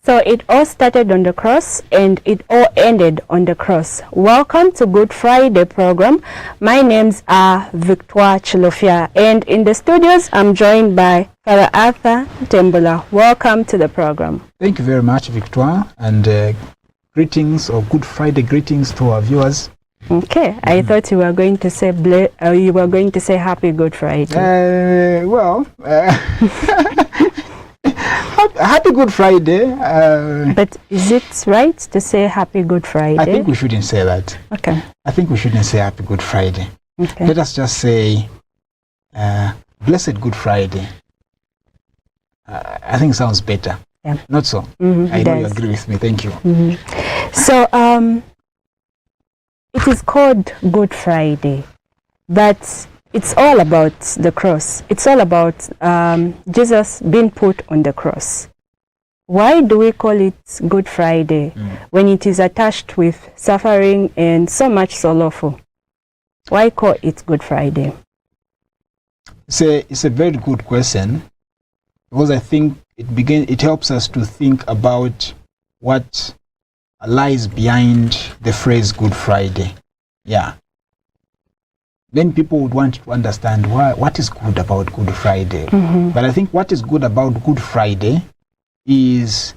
So it all started on the cross and it all ended on the cross. Welcome to Good Friday program. My names are Victoire Chilofia, and in the studios I'm joined by Father Arthur Tembula. Welcome to the program. Thank you very much, Victoire, and greetings or Good Friday greetings to our viewers. Okay, I thought you were going to say Happy Good Friday. Happy Good Friday. But is it right to say Happy Good Friday? I think we shouldn't say that. Okay. I think we shouldn't say Happy Good Friday. Okay. Let us just say Blessed Good Friday. I think it sounds better. Yeah. Not so? I know you agree with me. Thank you. So, it is called Good Friday, but it's all about the cross. It's all about Jesus being put on the cross. Why do we call it Good Friday when it is attached with suffering and so much sorrowful? Why call it Good Friday? It's a very good question, because I think it helps us to think about what lies behind the phrase Good Friday. Yeah. Then people would want to understand what is good about Good Friday. But I think what is good about Good Friday is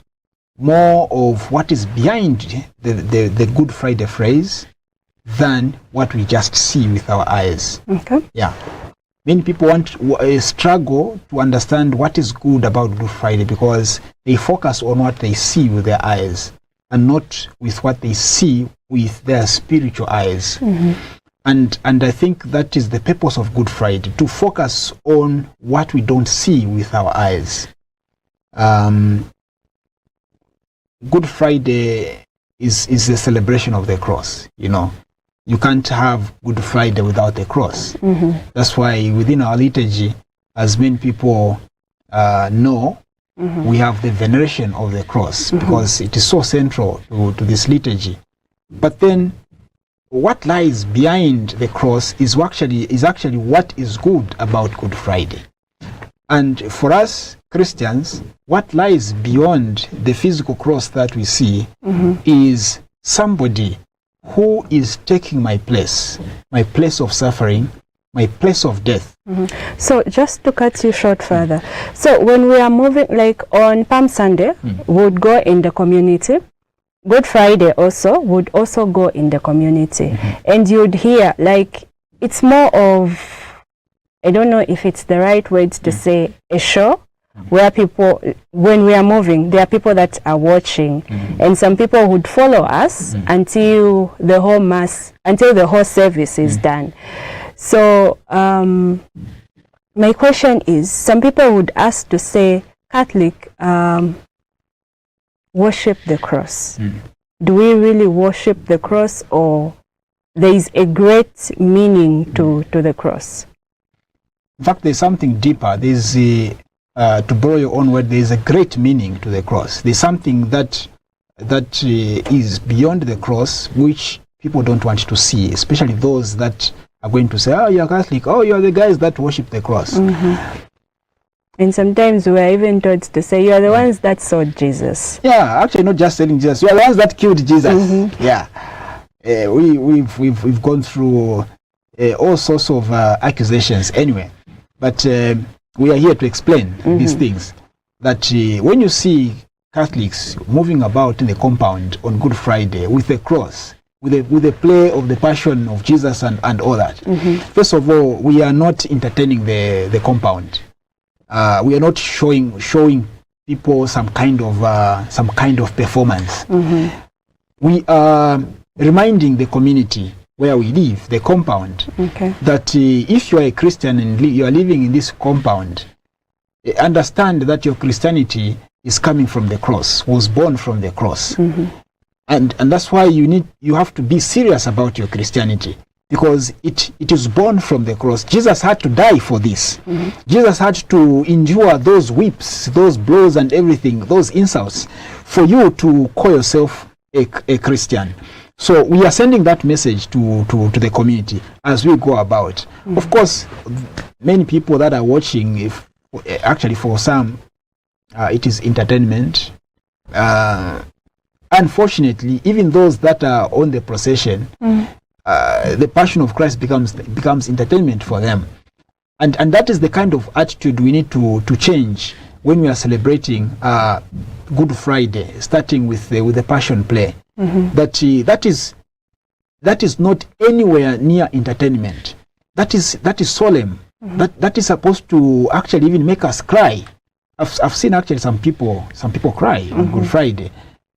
more of what is behind the Good Friday phrase than what we just see with our eyes. Okay. Yeah. Many people struggle to understand what is good about Good Friday because they focus on what they see with their eyes and not with what they see with their spiritual eyes. And I think that is the purpose of Good Friday, to focus on what we don't see with our eyes. Good Friday is the celebration of the cross. You know, you can't have Good Friday without the cross. That's why within our liturgy, as many people know, we have the veneration of the cross because it is so central to this liturgy. But then, what lies behind the cross is actually what is good about Good Friday. And for us Christians, what lies beyond the physical cross that we see is somebody who is taking my place of suffering, my place of death. So just to cut you short further, so when we are moving, like on Palm Sunday, we would go in the community. Good Friday also would also go in the community, and you'd hear, like, it's more of, I don't know if it's the right word to say, a show where people, when we are moving, there are people that are watching, and some people would follow us until the whole mass, until the whole service is done. So my question is, some people would ask to say Catholic worship the cross. Do we really worship the cross, or there is a great meaning to the cross? In fact, there's something deeper. There's to borrow your own word, there's a great meaning to the cross. There's something that is beyond the cross, which people don't want to see, especially those that are going to say, oh, you're Catholic, oh, you're the guys that worship the cross. And sometimes we're even told to say, you are the ones that saw Jesus. Yeah, actually not just selling Jesus, you are the ones that killed Jesus. Yeah. We've gone through all sorts of accusations anyway. But we are here to explain these things. That when you see Catholics moving about in the compound on Good Friday with the cross, with the play of the passion of Jesus and all that, first of all, we are not entertaining the compound. We are not showing people some kind of performance. We are reminding the community where we live, the compound, that if you are a Christian and you are living in this compound, understand that your Christianity is coming from the cross, was born from the cross. And that's why you have to be serious about your Christianity, because it is born from the cross. Jesus had to die for this. Jesus had to endure those whips, those blows and everything, those insults, for you to call yourself a Christian. So we are sending that message to the community as we go about. Of course, many people that are watching, actually for some, it is entertainment. unfortunately, even those that are on the procession, the Passion of Christ becomes entertainment for them. And that is the kind of attitude we need to change when we are celebrating Good Friday, starting with the Passion play. That is not anywhere near entertainment. That is solemn. That is supposed to actually even make us cry. I've seen actually some people cry on Good Friday,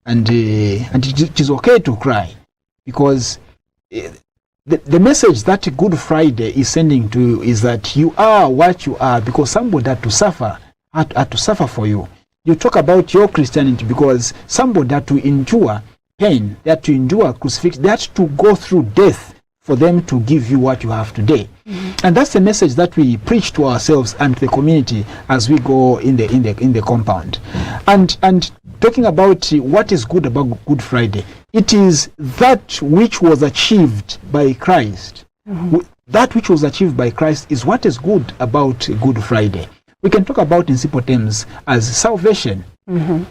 and it is okay to cry, because the message that Good Friday is sending to you is that you are what you are because somebody had to suffer for you. You talk about your Christianity because somebody had to endure pain, they had to endure crucifixion, they had to go through death for them to give you what you have today. And that's the message that we preach to ourselves and to the community as we go in the compound. And talking about what is good about Good Friday, it is that which was achieved by Christ. That which was achieved by Christ is what is good about Good Friday. We can talk about in simple terms as salvation.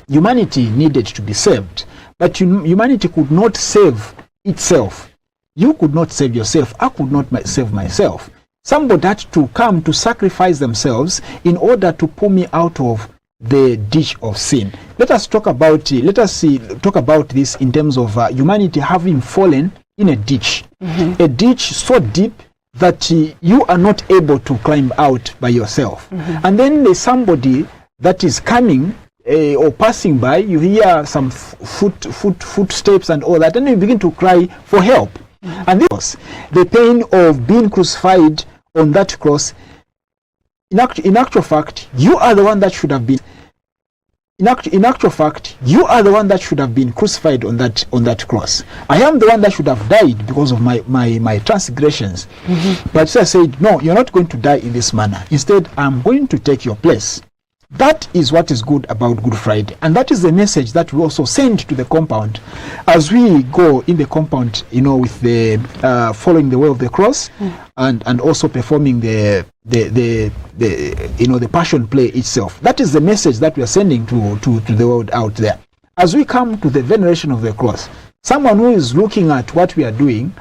Humanity needed to be saved, but humanity could not save itself. You could not save yourself. I could not save myself. Somebody had to come to sacrifice themselves in order to pull me out of the ditch of sin. Let us talk about this in terms of humanity having fallen in a ditch so deep that you are not able to climb out by yourself. And then there's somebody that is coming or passing by. You hear some footsteps and all that, and you begin to cry for help. And this, the pain of being crucified on that cross, in actual fact, you are the one that should have been. In actual fact, you are the one that should have been crucified on that cross. I am the one that should have died because of my transgressions. But Jesus said, no, you're not going to die in this manner. Instead, I'm going to take your place. That is what is good about Good Friday, and that is the message that we also send to the compound as we go in the compound, with the following the way of the cross, and also performing the Passion play itself. That is the message that we are sending to the world out there. As we come to the veneration of the cross, someone who is looking at what we are doing,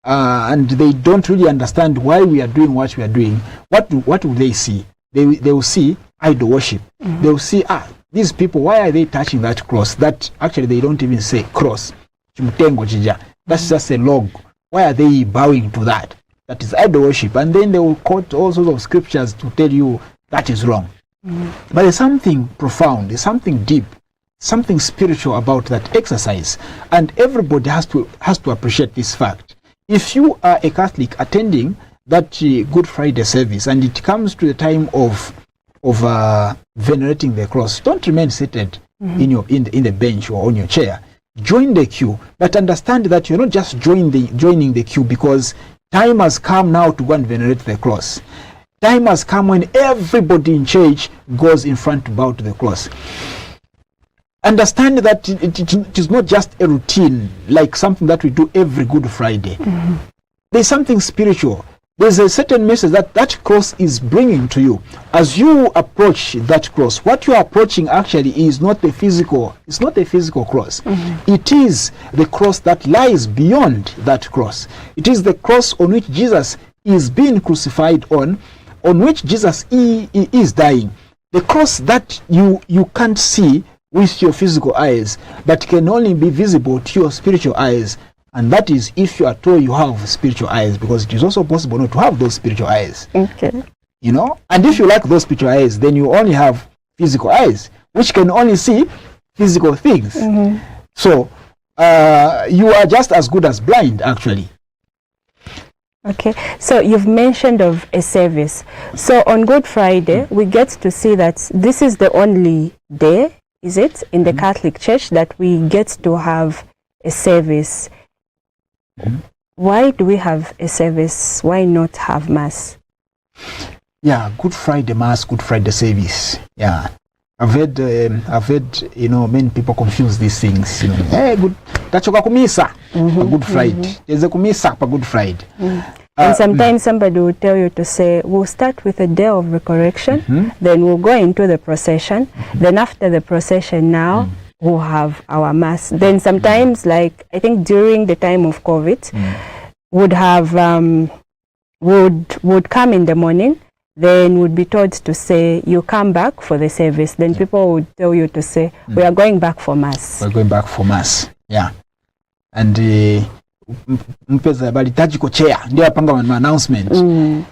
and they don't really understand why we are doing what we are doing, what will they see? They will see idol worship. They will see, these people, why are they touching that cross? That actually they don't even say cross. That's just a log. Why are they bowing to that? That is idol worship. And then they will quote all sorts of scriptures to tell you that is wrong. But there's something profound, there's something deep, something spiritual about that exercise. And everybody has to appreciate this fact. If you are a Catholic attending that Good Friday service and it comes to the time of venerating the cross, don't remain seated in the bench or on your chair. Join the queue, but understand that you're not just joining the queue because time has come now to go and venerate the cross. Time has come when everybody in church goes in front to bow to the cross. Understand that it is not just a routine like something that we do every Good Friday. There's something spiritual. There's a certain message that cross is bringing to you. As you approach that cross, what you are approaching actually is not a physical, it's not a physical cross. It is the cross that lies beyond that cross. It is the cross on which Jesus is being crucified on which Jesus is dying. The cross that you can't see with your physical eyes, but can only be visible to your spiritual eyes. And that is if you are told you have spiritual eyes, because it is also possible not to have those spiritual eyes. Okay. And if you lack those spiritual eyes, then you only have physical eyes, which can only see physical things. So you are just as good as blind, actually. Okay, so you've mentioned of a service. So on Good Friday, we get to see that this is the only day, is it, in the Catholic Church that we get to have a service. Why do we have a service? Why not have Mass? Yeah, Good Friday Mass, Good Friday service. Yeah, I've heard many people confuse these things. Hey, good. Tachoka kumisa, Good Friday. There's a kumisa for Good Friday. And sometimes somebody will tell you to say, we'll start with a day of resurrection, then we'll go into the procession. Then after the procession now, who have our mass. Then sometimes, like I think during the time of COVID, would have would come in the morning, then would be told to say, you come back for the service. Then people would tell you to say, we are going back for mass. We're going back for mass. Yeah. And mpeza balitaji kochea ndio apanga ma announcement.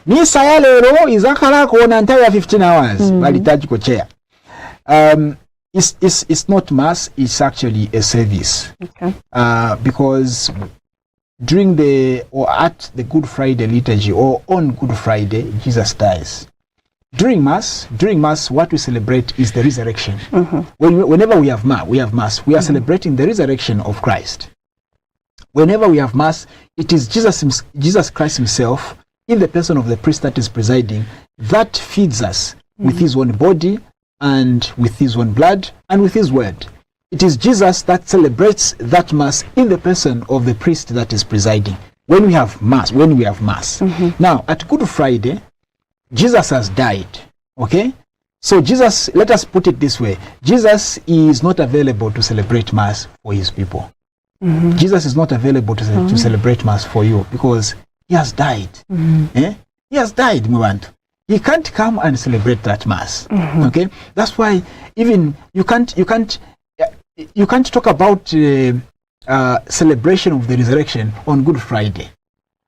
Misa ya lero izakala kuona entire 15 hours balitaji kochea. It's not mass, it's actually a service. Okay. Because during or at the Good Friday liturgy or on Good Friday, Jesus dies. During mass, what we celebrate is the resurrection. Whenever we have mass, we are celebrating the resurrection of Christ. Whenever we have mass, it is Jesus Christ himself, in the person of the priest that is presiding, that feeds us with his own body and with his own blood and with his word. It is Jesus that celebrates that mass in the person of the priest that is presiding. When we have mass. Now, at Good Friday, Jesus has died. Okay? So Jesus, let us put it this way. Jesus is not available to celebrate mass for his people. Jesus is not available to celebrate mass for you because he has died. He has died, Mwantu. He can't come and celebrate that mass. Okay? That's why even you can't talk about celebration of the resurrection on Good Friday.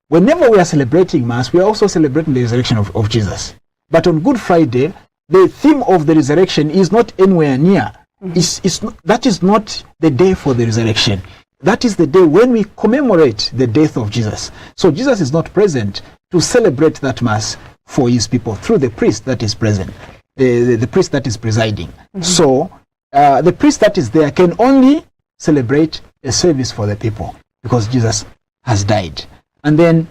Whenever we are celebrating mass, we are also celebrating the resurrection of Jesus. But on Good Friday, the theme of the resurrection is not anywhere near. That is not the day for the resurrection. That is the day when we commemorate the death of Jesus. So Jesus is not present to celebrate that mass for his people through the priest that is present, the priest that is presiding. So the priest that is there can only celebrate a service for the people because Jesus has died. And then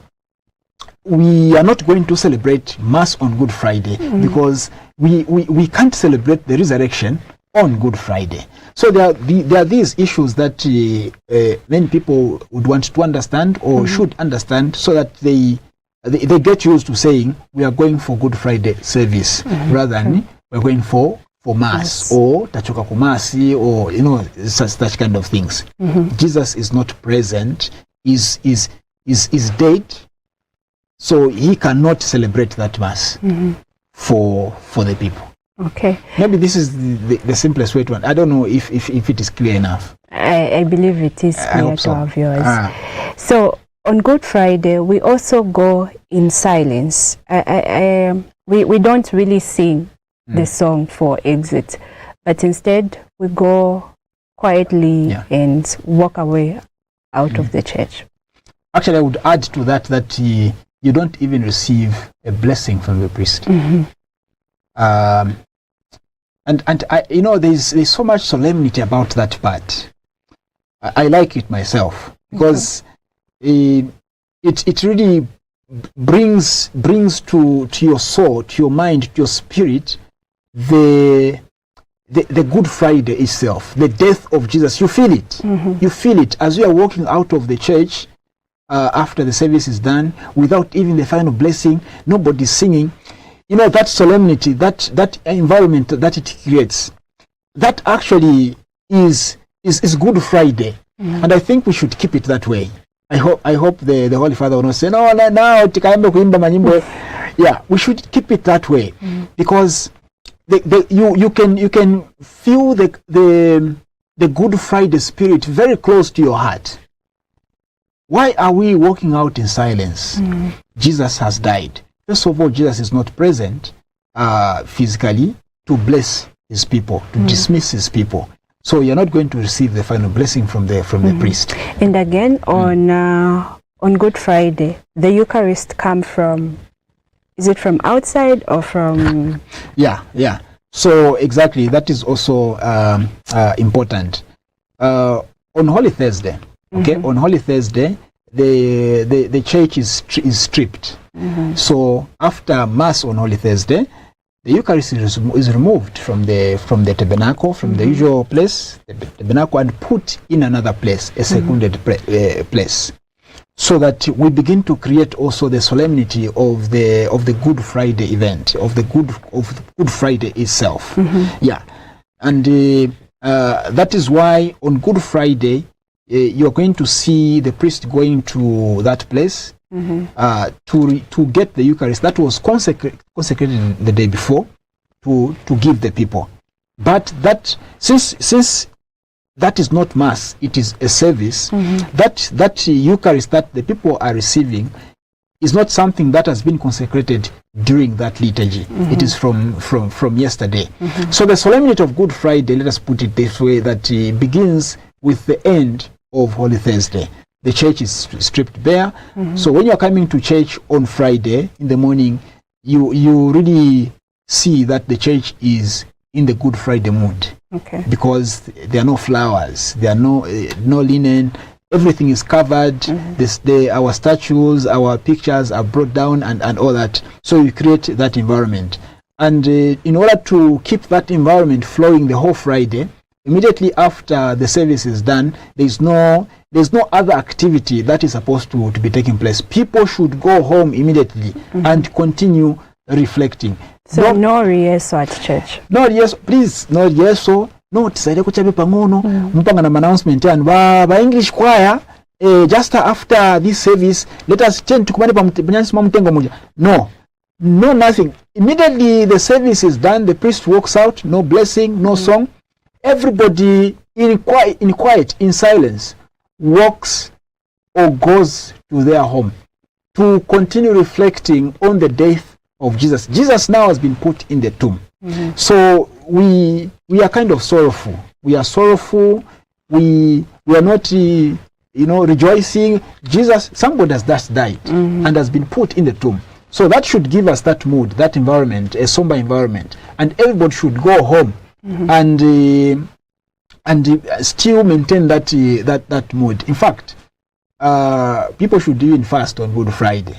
we are not going to celebrate mass on Good Friday because we can't celebrate the resurrection on Good Friday. So there are these issues that many people would want to understand or should understand so that they get used to saying we are going for Good Friday service rather than we're going for mass or tachoka kumasi or such kind of things. Jesus is not present, is dead, so he cannot celebrate that mass for the people. Okay. Maybe this is the simplest way to. I don't know if it is clear enough. I believe it is clear to our viewers. So on Good Friday, we also go in silence. We don't really sing the song for exit, but instead we go quietly and walk away out of the church. Actually, I would add to that you don't even receive a blessing from the priest. And there's so much solemnity about that part. I like it myself because it really brings to your soul, to your mind, to your spirit the Good Friday itself, the death of Jesus. You feel it. You feel it as you are walking out of the church after the service is done, without even the final blessing. Nobody's singing. That solemnity, that environment that it creates, that actually is Good Friday, and I think we should keep it that way. I hope the Holy Father will not say no tikaembe kuimba manyimbo. Yeah, we should keep it that way because you can feel the Good Friday spirit very close to your heart. Why are we walking out in silence? Jesus has died. First of all, Jesus is not present physically to bless his people, to dismiss his people. So you're not going to receive the final blessing from the priest. And again, on Good Friday, the Eucharist come from, is it from outside or from? Yeah. So exactly, that is also important. On Holy Thursday, on Holy Thursday, the church is stripped. So after Mass on Holy Thursday, the Eucharist is removed from the tabernacle, from the usual place, the tabernacle, and put in another place, a secluded place, so that we begin to create also the solemnity of the Good Friday event, of Good Friday itself. Yeah, and That is why on Good Friday, you're going to see the priest going to that place to get the Eucharist that was consecrated the day before to give the people. But that since that is not mass, it is a service. That Eucharist that the people are receiving is not something that has been consecrated during that liturgy. It is from yesterday. So the solemnity of Good Friday, let us put it this way, that begins with the end of Holy Thursday. The church is stripped bare. So when you are coming to church on Friday in the morning, you really see that the church is in the Good Friday mood. Because there are no flowers, there are no linen, everything is covered. Our statues, our pictures are brought down and all that. So you create that environment. And in order to keep that environment flowing the whole Friday, immediately after the service is done, there's no other activity that is supposed to be taking place. People should go home immediately and continue reflecting. So no rieso at church. No rieso, please, no rieso. No, tisaide kuchabe pangono, mpanga na announcement and ba English choir, just after this service, let us change to kumane pa mtengo moja. No, nothing. Immediately the service is done, the priest walks out, no blessing, no song. Everybody in quiet, in silence, walks or goes to their home to continue reflecting on the death of Jesus. Jesus now has been put in the tomb. So we are kind of sorrowful. We are sorrowful. We are not rejoicing. Jesus, somebody has just died and has been put in the tomb. So that should give us that mood, that environment, a somber environment, and everybody should go home and still maintain that mood. In fact, people should even fast on Good Friday.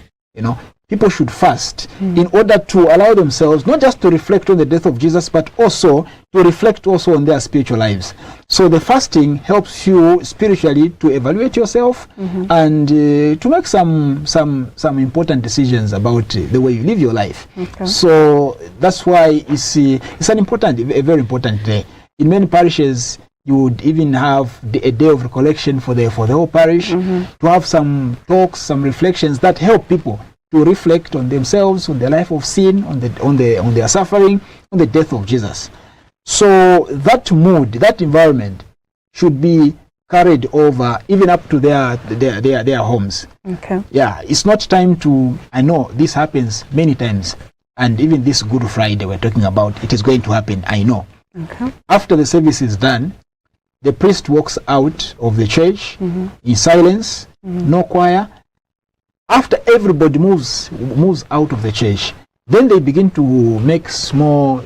People should fast in order to allow themselves not just to reflect on the death of Jesus, but also to reflect also on their spiritual lives. So the fasting helps you spiritually to evaluate yourself and to make some important decisions about the way you live your life. So that's why it's a very important day. In many parishes, you would even have a day of recollection for the whole parish, to have some talks, some reflections that help people to reflect on themselves, on their life of sin, on their suffering, on the death of Jesus. So that mood, that environment should be carried over even up to their homes. Yeah, it's not time to, I know this happens many times, and even this Good Friday we're talking about, it is going to happen, I know. After the service is done, the priest walks out of the church in silence, no choir. After everybody moves out of the church, then they begin to make small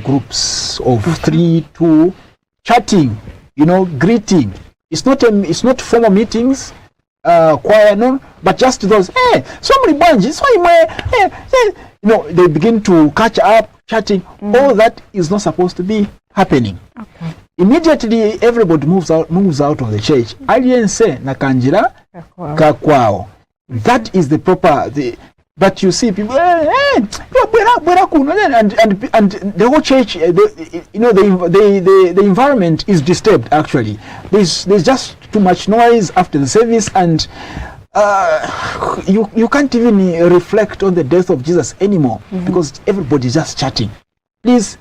groups of 3, 2, chatting, greeting. It's not formal meetings, choir, no, but just those. Hey, so many bunches. They begin to catch up, chatting. All that is not supposed to be happening. Immediately, everybody moves out of the church. Aliense nakanjira kakwao. That is the proper. But you see people, and the whole church, the environment is disturbed. Actually, there's just too much noise after the service, and you can't even reflect on the death of Jesus anymore because everybody's just chatting. Please,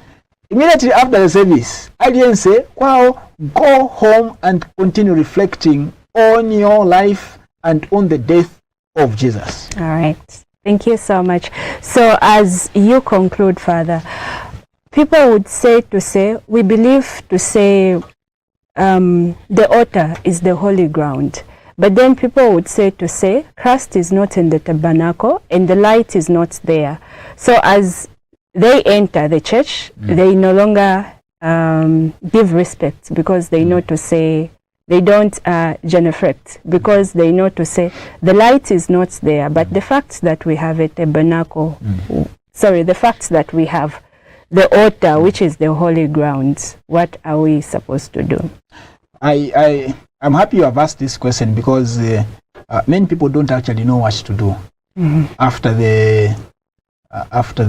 immediately after the service, I didn't say, "Wow, go home and continue reflecting on your life and on the death of Jesus." All right. Thank you so much. So as you conclude, Father, people would say, we believe to say the altar is the holy ground. But then people would say Christ is not in the tabernacle and the light is not there. So as they enter the church, they no longer give respect because they know to say, they don't genuflect because they know to say the light is not there. But the fact that we have a tabernacle, the fact that we have the altar, which is the holy ground, what are we supposed to do? I'm happy you have asked this question because many people don't actually know what to do after the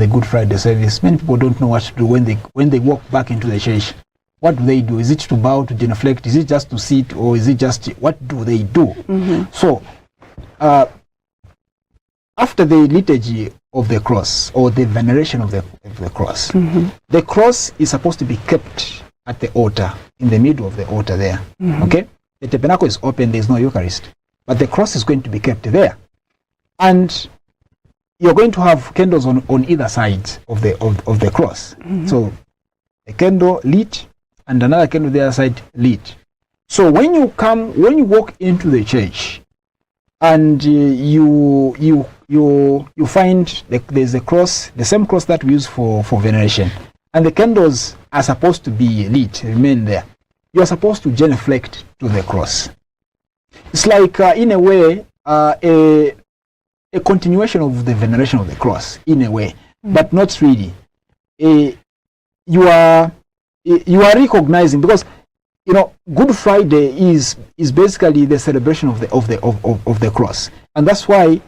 Good Friday service. Many people don't know what to do when they walk back into the church. what do they do? Is it to bow, to genuflect? Is it just to sit, or is it just, what do they do? So after the liturgy of the cross, or the veneration of the cross, the cross is supposed to be kept at the altar, in the middle of the altar there. Okay, the tabernacle is open, there is no Eucharist, but the cross is going to be kept there, and you're going to have candles on either side of the cross. So a candle lit and another candle on the other side lit. So when you walk into the church and you find there's a cross, the same cross that we use for veneration, and the candles are supposed to be lit, remain there. You are supposed to genuflect to the cross. It's like in a way a continuation of the veneration of the cross, in a way, but not really. You are recognizing, because Good Friday is basically the celebration of the cross, and that's why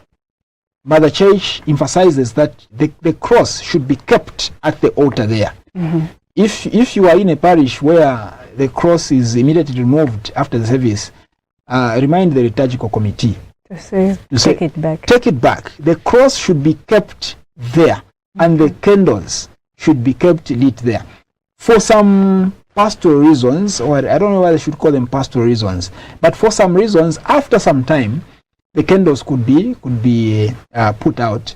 Mother Church emphasizes that the cross should be kept at the altar there. If you are in a parish where the cross is immediately removed after the service, remind the liturgical committee to say take it back. Take it back. The cross should be kept there, and the candles should be kept lit there. For some pastoral reasons, or I don't know why I should call them pastoral reasons, but for some reasons, after some time, the candles could be put out,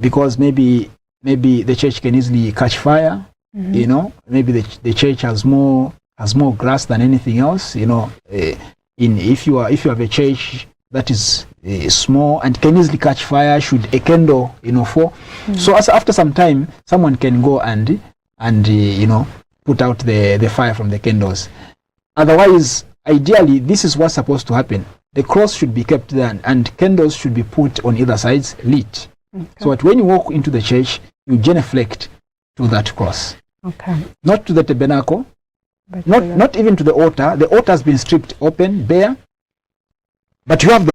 because maybe the church can easily catch fire. Maybe the church has more grass than anything else. If you have a church that is small and can easily catch fire, should a candle fall? So after some time, someone can go and put out the fire from the candles. Otherwise, ideally, this is what's supposed to happen. The cross should be kept there, and candles should be put on either sides, lit. So that when you walk into the church, you genuflect to that cross. Not to the tabernacle, not even to the altar. The altar has been stripped open, bare, but you have the